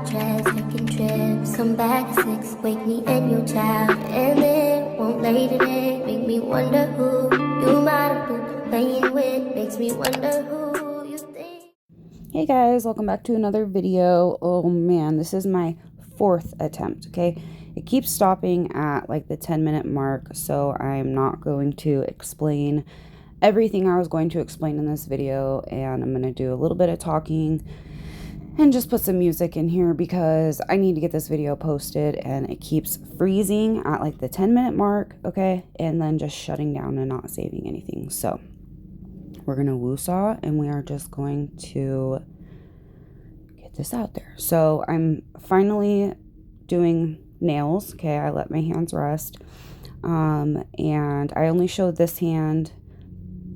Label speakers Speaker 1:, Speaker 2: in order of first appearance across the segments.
Speaker 1: private jets, taking trips. Come back at 6, wake me and your child. And then won't lay today, make me wonder who you might have been playing with. Makes me wonder who you think.
Speaker 2: Hey guys, welcome back to another video. Oh man, this is my 4th attempt, okay? It keeps stopping at like the 10-minute mark, so I'm not going to explain everything I was going to explain in this video, and I'm going to do a little bit of talking and just put some music in here because I need to get this video posted, and it keeps freezing at like the 10-minute mark, okay? And then just shutting down and not saving anything. So we're going to woo-saw, and we are just going to get this out there. So I'm finally doing nails, okay? I let my hands rest, and I only showed this hand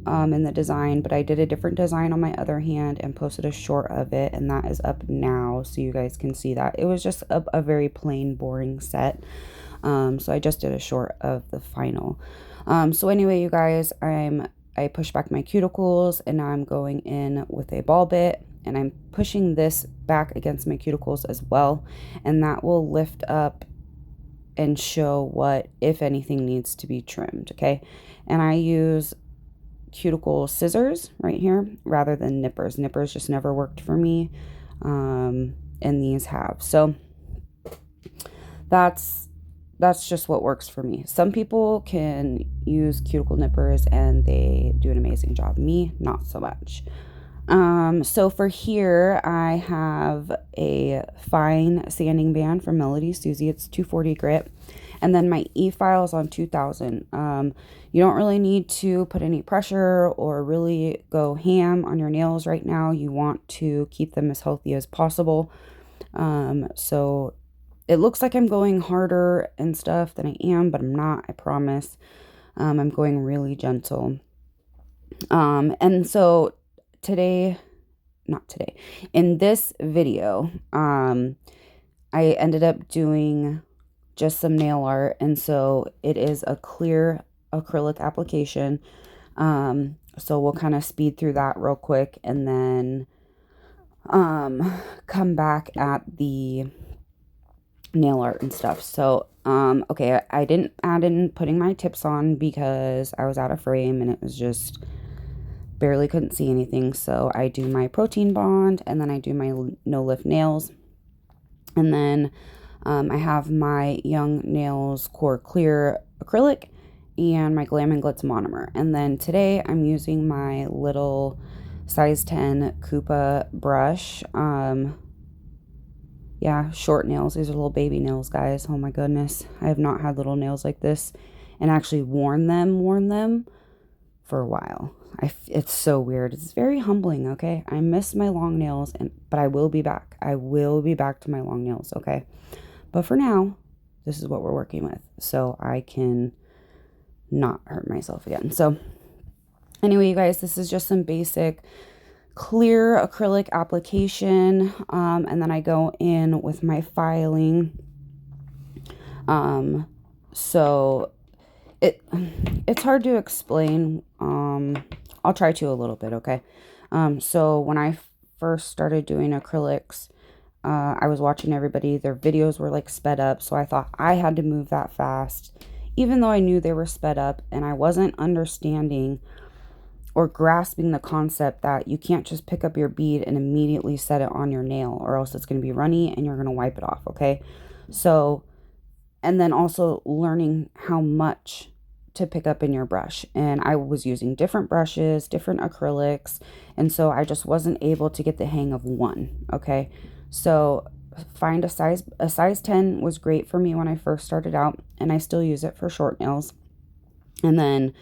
Speaker 2: in the design, but I did a different design on my other hand and posted a short of it, and that is up now so you guys can see that. It was just a very plain, boring set, so I just did a short of the final. So anyway, you guys, I pushed back my cuticles, and now I'm going in with a ball bit, and I'm pushing this back against my cuticles as well, and that will lift up and show what, if anything, needs to be trimmed, okay? And I use cuticle scissors right here rather than nippers. Nippers just never worked for me, and these have. So that's just what works for me. Some people can use cuticle nippers and they do an amazing job. Me, not so much. So for here, I have a fine sanding band from Melody Susie. It's 240 grit. And then my E-file is on 2000. You don't really need to put any pressure or really go ham on your nails right now. You want to keep them as healthy as possible. So it looks like I'm going harder and stuff than I am, but I'm not, I promise. I'm going really gentle. And so in this video, I ended up doing just some nail art, and so it is a clear acrylic application. So we'll kind of speed through that real quick and then come back at the nail art and stuff. So okay, I didn't add in putting my tips on because I was out of frame and it was just barely couldn't see anything. So I do my protein bond, and then I do my no lift nails, and then I have my Young Nails Core Clear acrylic and my Glam and Glitz monomer. And then today I'm using my little size 10 Koopa brush. Yeah, short nails. These are little baby nails, guys. Oh my goodness. I have not had little nails like this and actually worn them for a while. It's so weird. It's very humbling, okay? I miss my long nails, but I will be back. I will be back to my long nails, okay? But for now, this is what we're working with, so I can not hurt myself again. So anyway, you guys, this is just some basic clear acrylic application, and then I go in with my filing. So it's hard to explain. I'll try to a little bit, okay? So when I first started doing acrylics, I was watching everybody, their videos were like sped up, so I thought I had to move that fast, even though I knew they were sped up, and I wasn't understanding or grasping the concept that you can't just pick up your bead and immediately set it on your nail, or else it's going to be runny and you're going to wipe it off, okay? So, and then also learning how much to pick up in your brush, and I was using different brushes, different acrylics, and so I just wasn't able to get the hang of one, okay? So find a size 10 was great for me when I first started out, and I still use it for short nails. And then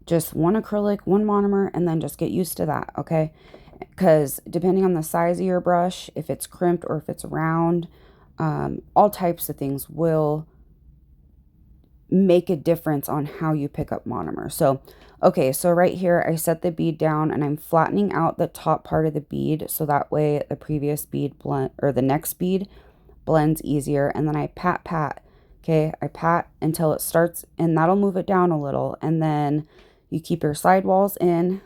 Speaker 2: just one acrylic, one monomer, and then just get used to that, okay? Because depending on the size of your brush, if it's crimped or if it's round, all types of things will make a difference on how you pick up monomer. So okay, so right here I set the bead down and I'm flattening out the top part of the bead so that way the previous bead blend, or the next bead blends easier. And then I pat, okay? I pat until it starts, and that'll move it down a little, and then you keep your sidewalls in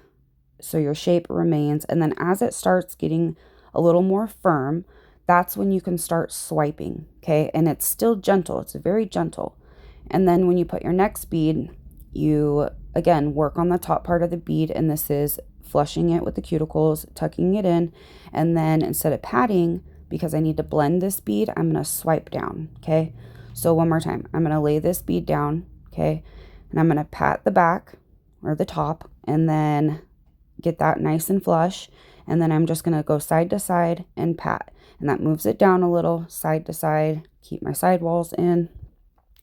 Speaker 2: so your shape remains. And then as it starts getting a little more firm, that's when you can start swiping, okay? And it's still gentle. It's very gentle. And then when you put your next bead, you, again, work on the top part of the bead, and this is flushing it with the cuticles, tucking it in, and then instead of patting, because I need to blend this bead, I'm going to swipe down, okay? So one more time, I'm going to lay this bead down, okay? And I'm going to pat the back or the top, and then get that nice and flush. And then I'm just going to go side to side and pat. And that moves it down a little, side to side, keep my sidewalls in.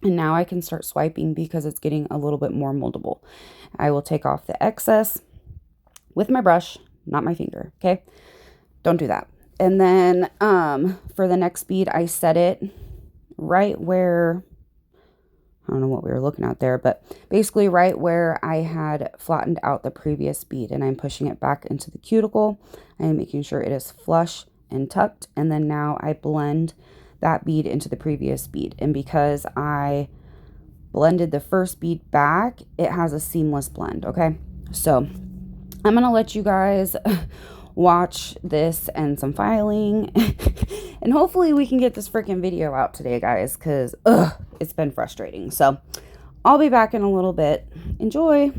Speaker 2: And now I can start swiping because it's getting a little bit more moldable. I will take off the excess with my brush, not my finger, okay? Don't do that. And then for the next bead, I set it right where, I don't know what we were looking at there, but basically right where I had flattened out the previous bead, and I'm pushing it back into the cuticle. I'm making sure it is flush and tucked, and then now I blend that bead into the previous bead. And because I blended the first bead back, it has a seamless blend, okay? So I'm gonna let you guys watch this and some filing and hopefully we can get this freaking video out today, guys, because it's been frustrating. So I'll be back in a little bit. Enjoy.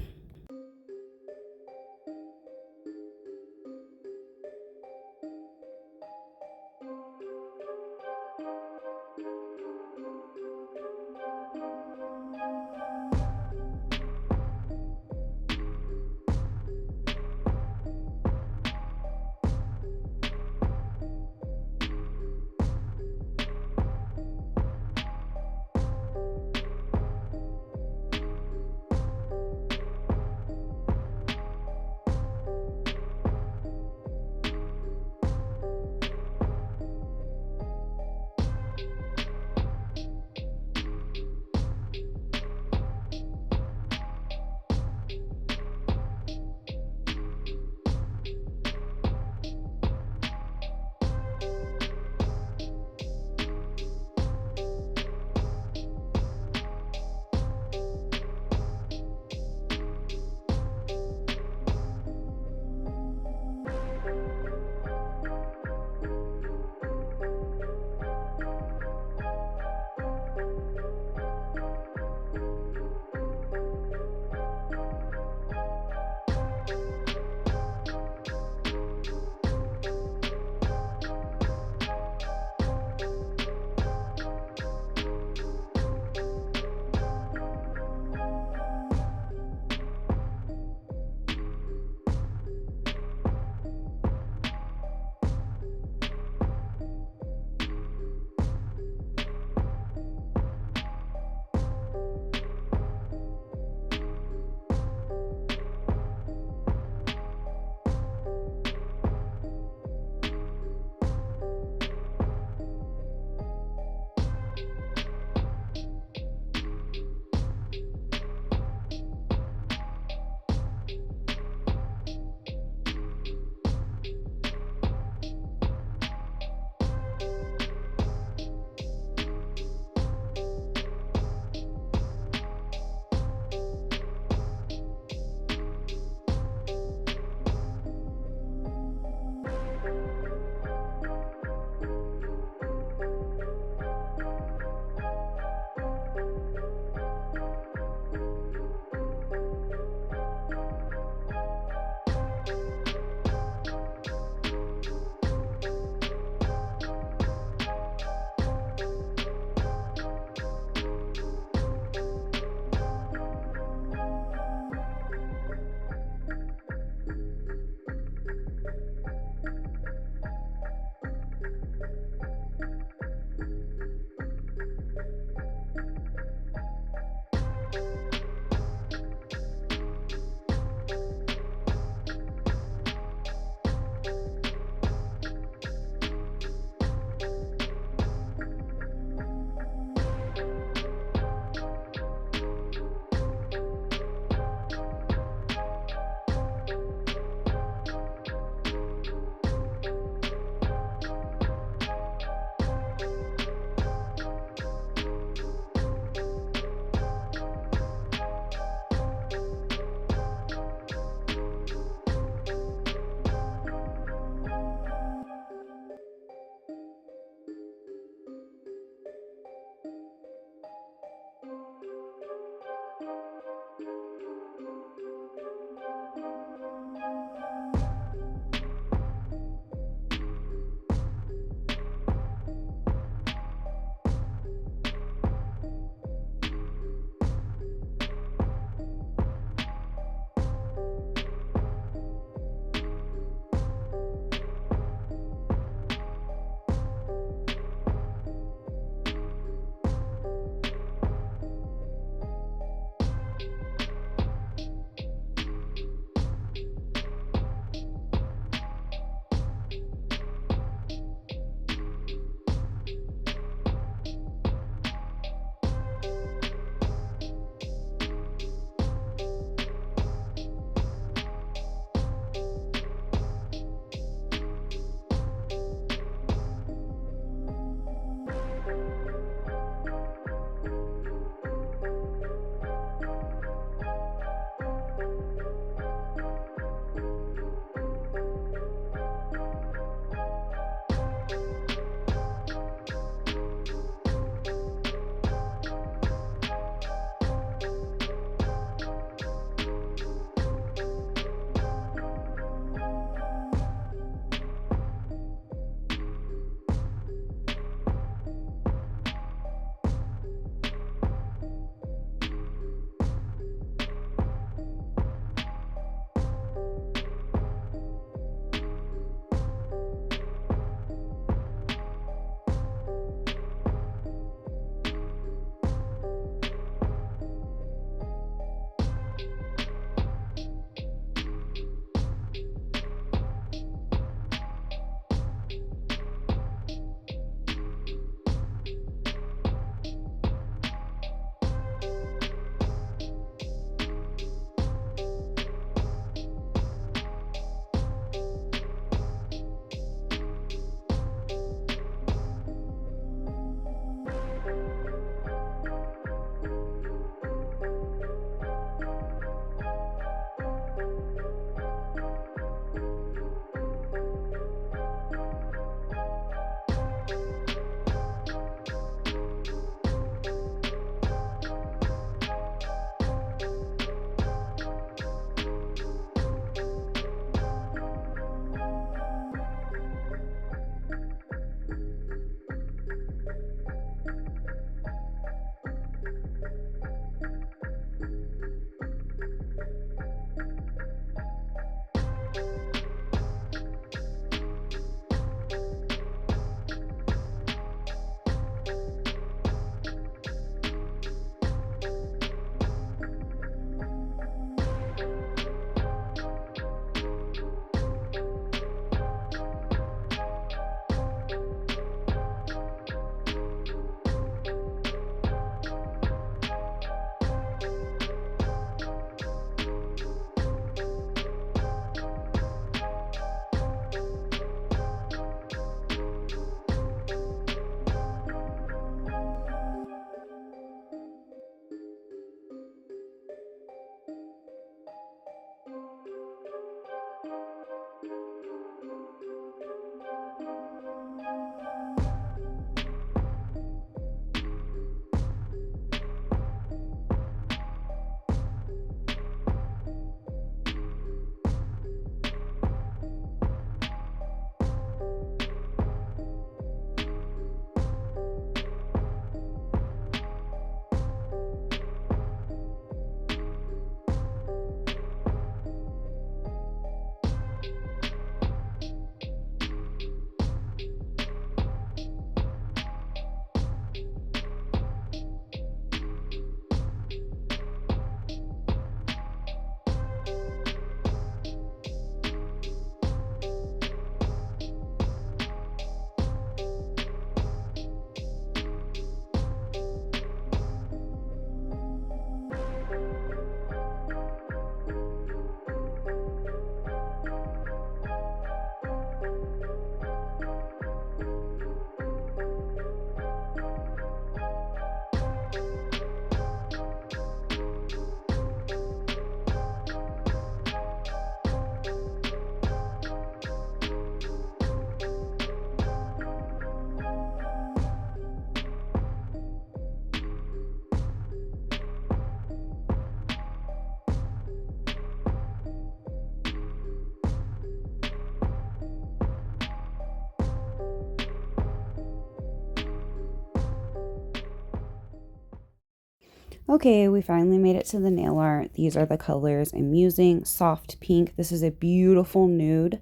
Speaker 2: Okay, we finally made it to the nail art. These are the colors I'm using. Soft pink. This is a beautiful nude.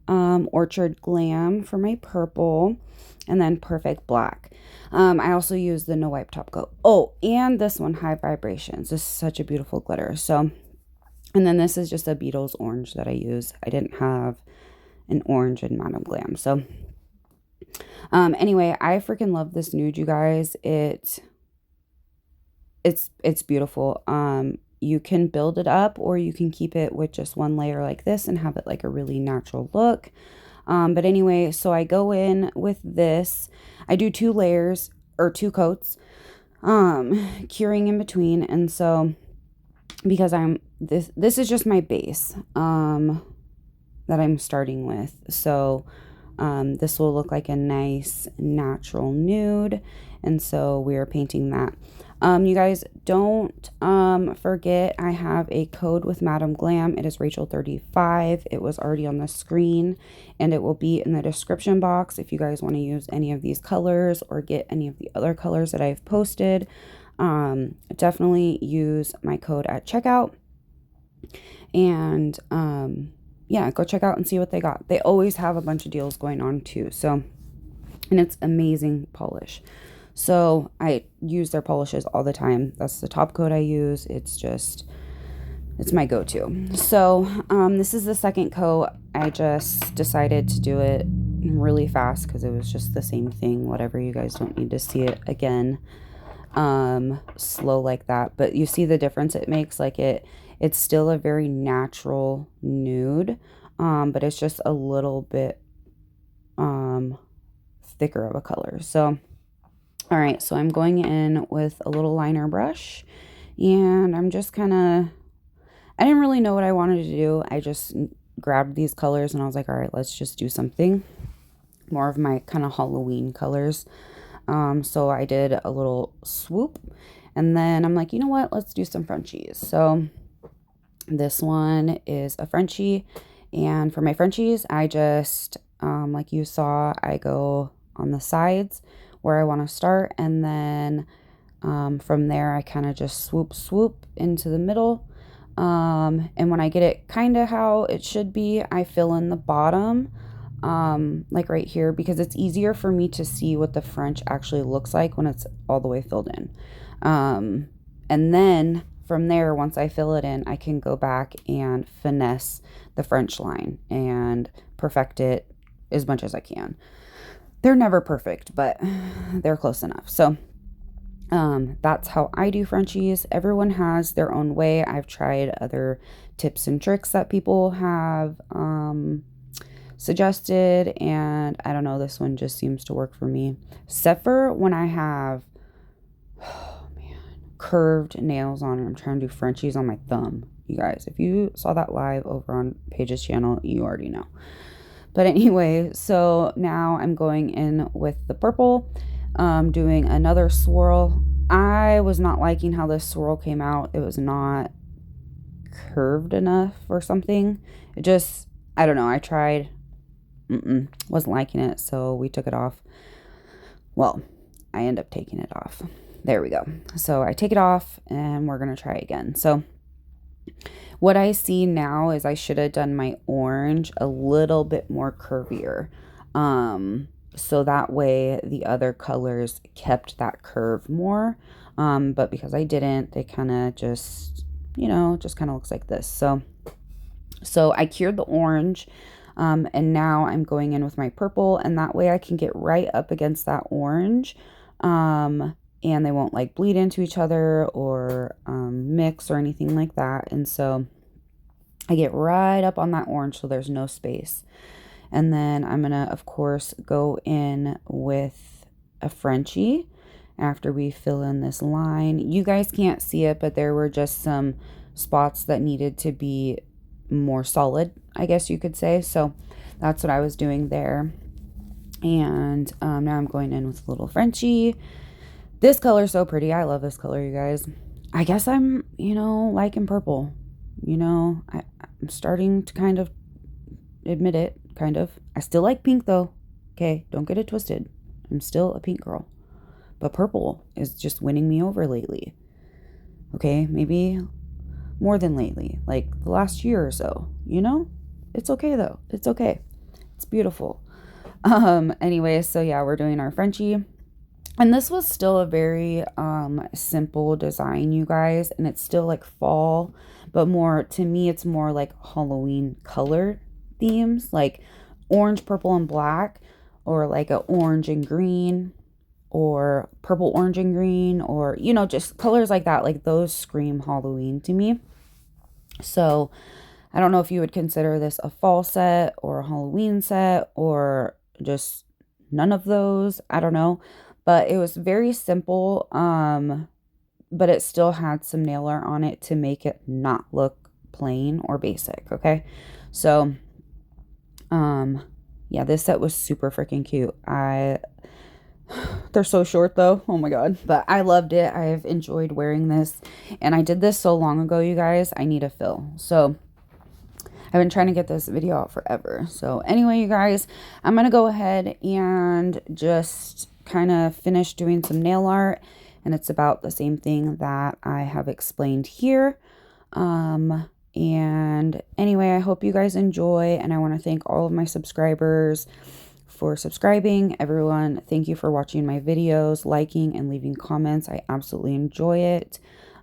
Speaker 2: Orchid Glam for my purple. And then Perfect Black. I also use the No Wipe Top Coat. Oh, and this one, High Vibrations. This is such a beautiful glitter. So, and then this is just a Beatles orange that I use. I didn't have an orange in Madame Glam. So, anyway, I freaking love this nude, you guys. It's beautiful. You can build it up or you can keep it with just one layer like this and have it like a really natural look. But anyway, so I go in with this. I do 2 layers or 2 coats, curing in between. And so because this is just my base, that I'm starting with. So, this will look like a nice natural nude. And so we are painting that. You guys don't forget I have a code with Madame Glam. It is Rachel35. It was already on the screen and it will be in the description box if you guys want to use any of these colors or get any of the other colors that I've posted. Definitely use my code at checkout. And yeah, go check out and see what they got. They always have a bunch of deals going on too. So, and it's amazing polish. So I use their polishes all the time. That's the top coat I use. It's my go-to. So this is the second coat. I just decided to do it really fast because it was just the same thing. Whatever, you guys don't need to see it again slow like that. But you see the difference it makes. Like it's still a very natural nude, but it's just a little bit thicker of a color. So all right, so I'm going in with a little liner brush and I'm just kind of, I didn't really know what I wanted to do. I just grabbed these colors and I was like, all right, let's just do something more of my kind of Halloween colors. So I did a little swoop and then I'm like, you know what, let's do some Frenchies. So this one is a Frenchie, and for my Frenchies, I just, like you saw, I go on the sides where I want to start, and then from there I kind of just swoop into the middle, and when I get it kind of how it should be, I fill in the bottom, like right here, because it's easier for me to see what the French actually looks like when it's all the way filled in, and then from there, once I fill it in, I can go back and finesse the French line and perfect it as much as I can. They're never perfect, but they're close enough. So that's how I do Frenchies. Everyone has their own way. I've tried other tips and tricks that people have suggested, and I don't know, this one just seems to work for me. Except for when I have curved nails on it. I'm trying to do Frenchies on my thumb. You guys, if you saw that live over on Paige's channel, you already know. But anyway, so now I'm going in with the purple, doing another swirl. I was not liking how this swirl came out. It was not curved enough or something. It just, I don't know. I tried, wasn't liking it, so we took it off. Well, I end up taking it off. There we go. So I take it off and we're going to try again. So what I see now is I should have done my orange a little bit more curvier. So that way the other colors kept that curve more. But because I didn't, they kind of just, just kind of looks like this. So I cured the orange. And now I'm going in with my purple, and that way I can get right up against that orange. And they won't like bleed into each other or mix or anything like that. And so I get right up on that orange so there's no space. And then I'm going to, of course, go in with a Frenchie after we fill in this line. You guys can't see it, but there were just some spots that needed to be more solid, I guess you could say. So that's what I was doing there. And now I'm going in with a little Frenchie. This color is so pretty. I love this color, you guys. I guess I'm, liking purple. I'm starting to kind of admit it, kind of. I still like pink, though. Okay, don't get it twisted. I'm still a pink girl. But purple is just winning me over lately. Okay, maybe more than lately, like the last year or so, you know? It's okay though. It's okay. It's beautiful. Anyway, so yeah, we're doing our Frenchie. And this was still a very simple design, you guys, and it's still like fall, but more to me it's more like Halloween color themes, like orange, purple, and black, or like a orange and green, or purple, orange, and green, or just colors like that. Like those scream Halloween to me. So I don't know if you would consider this a fall set or a Halloween set or just none of those. I don't know. But it was very simple. But it still had some nail art on it to make it not look plain or basic. Okay. So yeah, this set was super freaking cute. They're so short though. Oh my god. But I loved it. I've enjoyed wearing this. And I did this so long ago, you guys. I need a fill. So I've been trying to get this video out forever. So anyway, you guys, I'm going to go ahead and just kind of finish doing some nail art. And it's about the same thing that I have explained here. And anyway, I hope you guys enjoy. And I want to thank all of my subscribers for subscribing. Everyone, thank you for watching my videos, liking, and leaving comments. I absolutely enjoy it.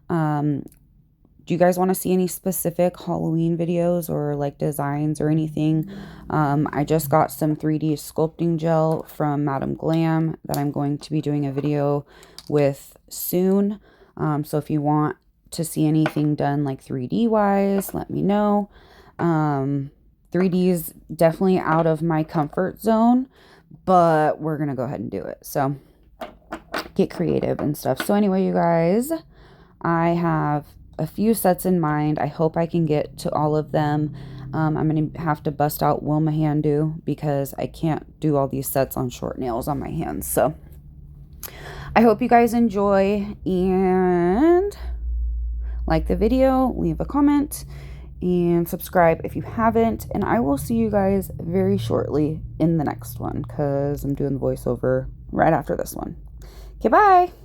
Speaker 2: Do you guys want to see any specific Halloween videos or like designs or anything? I just got some 3D sculpting gel from Orchid Glam that I'm going to be doing a video with soon. So if you want to see anything done like 3D wise, let me know. 3D is definitely out of my comfort zone, but we're going to go ahead and do it. So get creative and stuff. So anyway, you guys, I have a few sets in mind. I hope I can get to all of them. I'm going to have to bust out Wilma Handu because I can't do all these sets on short nails on my hands. So I hope you guys enjoy and like the video, leave a comment, and subscribe if you haven't. And I will see you guys very shortly in the next one because I'm doing the voiceover right after this one. Okay, bye.